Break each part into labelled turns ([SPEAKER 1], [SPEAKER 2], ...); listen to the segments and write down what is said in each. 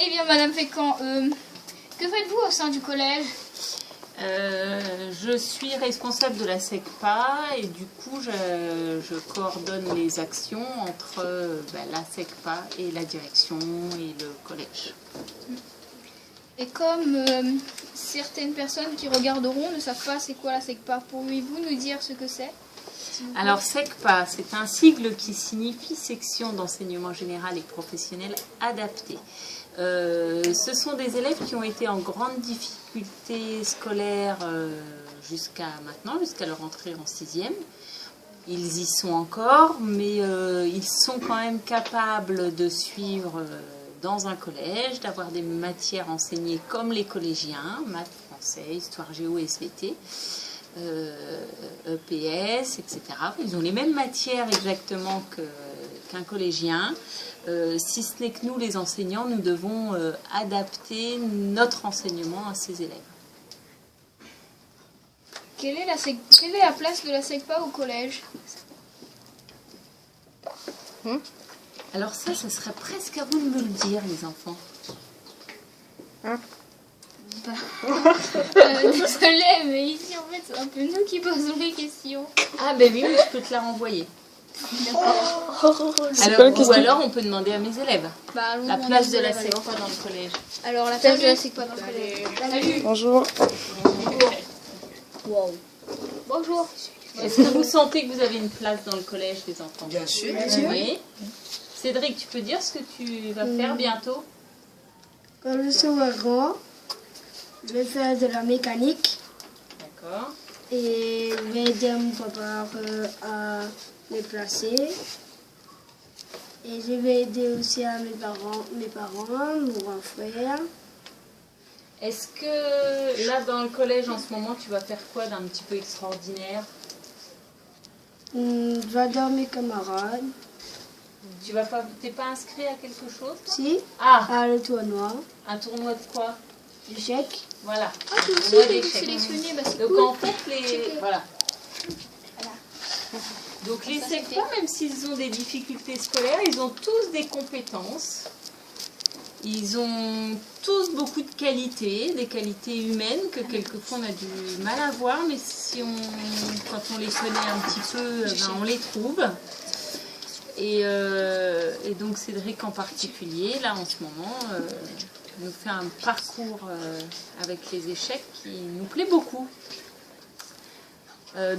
[SPEAKER 1] Eh bien, Madame Fécamp, que faites-vous au sein du collège?
[SPEAKER 2] Je suis responsable de la SECPA et du coup je coordonne les actions entre la SECPA et la direction et le collège.
[SPEAKER 1] Et comme certaines personnes qui regarderont ne savent pas c'est quoi la SECPA, pourriez-vous nous dire ce que c'est?
[SPEAKER 2] Alors SECPA, c'est un sigle qui signifie section d'enseignement général et professionnel adapté. Ce sont des élèves qui ont été en grande difficulté scolaire jusqu'à maintenant, jusqu'à leur entrée en 6e. Ils y sont encore, mais ils sont quand même capables de suivre dans un collège, d'avoir des matières enseignées comme les collégiens, maths, français, histoire, géo, SVT. EPS, etc. Ils ont les mêmes matières exactement qu'un collégien, si ce n'est que nous, les enseignants, nous devons adapter notre enseignement à ces élèves.
[SPEAKER 1] Quelle est la place de la SECPA au collège?
[SPEAKER 2] Alors ça serait presque à vous de me le dire, les enfants.
[SPEAKER 1] Désolée, mais ici en fait c'est un peu nous qui posons les questions.
[SPEAKER 2] Ah ben oui, mais je peux te la renvoyer. Ou alors on peut demander à mes élèves. La place de la SECPA dans le collège.
[SPEAKER 1] Alors la place de la SECPA dans le collège. Salut.
[SPEAKER 3] Bonjour.
[SPEAKER 1] Wow. Bonjour.
[SPEAKER 2] Est-ce que vous sentez que vous avez une place dans le collège, les enfants?
[SPEAKER 3] Bien sûr.
[SPEAKER 2] Oui. Cédric, tu peux dire ce que tu vas faire bientôt?
[SPEAKER 4] Quand je serai grand, je vais faire de la mécanique.
[SPEAKER 2] D'accord.
[SPEAKER 4] Et je vais aider mon papa à me placer. Et je vais aider aussi à mes parents, mon grand frère.
[SPEAKER 2] Est-ce que là, dans le collège, en ce moment, tu vas faire quoi d'un petit peu extraordinaire?
[SPEAKER 4] Je vais aider mes camarades.
[SPEAKER 2] T'es pas inscrit à quelque chose?
[SPEAKER 4] Si,
[SPEAKER 2] Ah,
[SPEAKER 4] à le tournoi.
[SPEAKER 2] un tournoi de quoi?
[SPEAKER 4] L'échec.
[SPEAKER 2] Voilà.
[SPEAKER 1] Ah, tu aussi
[SPEAKER 2] Tournoi
[SPEAKER 1] été
[SPEAKER 2] d'échecs.
[SPEAKER 1] sélectionné, bah c'est
[SPEAKER 2] Donc
[SPEAKER 1] cool.
[SPEAKER 2] en fait, voilà.
[SPEAKER 1] Voilà.
[SPEAKER 2] Donc les
[SPEAKER 1] Ça,
[SPEAKER 2] SECPA,
[SPEAKER 1] c'était-
[SPEAKER 2] même s'ils ont des difficultés scolaires, ils ont tous des compétences. Ils ont tous beaucoup de qualités, des qualités humaines que quelquefois on a du mal à voir, mais quand on les connaît un petit peu, on les trouve. Et donc Cédric en particulier, là en ce moment, nous fait un parcours avec les échecs qui nous plaît beaucoup.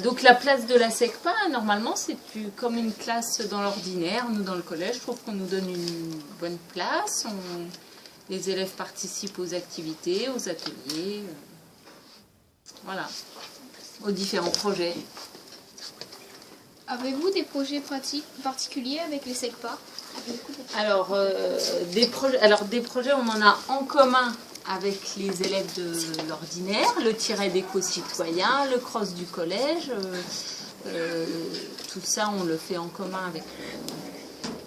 [SPEAKER 2] Donc la place de la SECPA, normalement, c'est comme une classe dans l'ordinaire. Nous, dans le collège, je trouve qu'on nous donne une bonne place. Les élèves participent aux activités, aux ateliers, voilà, aux différents projets.
[SPEAKER 1] Avez-vous des projets pratiques particuliers avec les SECPA?
[SPEAKER 2] Alors, des projets, on en a en commun avec les élèves de l'ordinaire, le tiret d'éco-citoyen, le cross du collège, tout ça on le fait en commun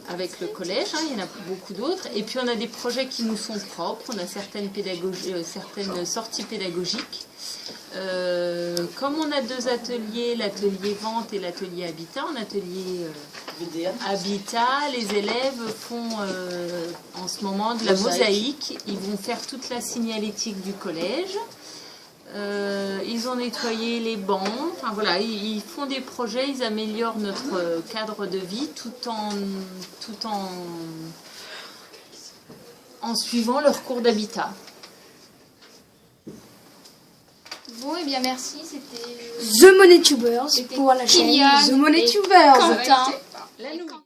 [SPEAKER 2] avec le collège, hein, il y en a beaucoup d'autres. Et puis on a des projets qui nous sont propres, on a certaines sorties pédagogiques. Comme on a deux ateliers, l'atelier vente et l'atelier habitat, en atelier habitat, les élèves font en ce moment de la mosaïque. Ils vont faire toute la signalétique du collège. Ils ont nettoyé les bancs. Enfin voilà, ils font des projets, ils améliorent notre cadre de vie tout en suivant leur cours d'habitat.
[SPEAKER 1] Bon, et bien merci, c'était
[SPEAKER 4] The Money Tubers
[SPEAKER 1] C'était
[SPEAKER 4] pour la chaîne
[SPEAKER 1] Kylian
[SPEAKER 4] The Money
[SPEAKER 1] et
[SPEAKER 4] Tubers.
[SPEAKER 1] Quentin.
[SPEAKER 2] La nouvelle.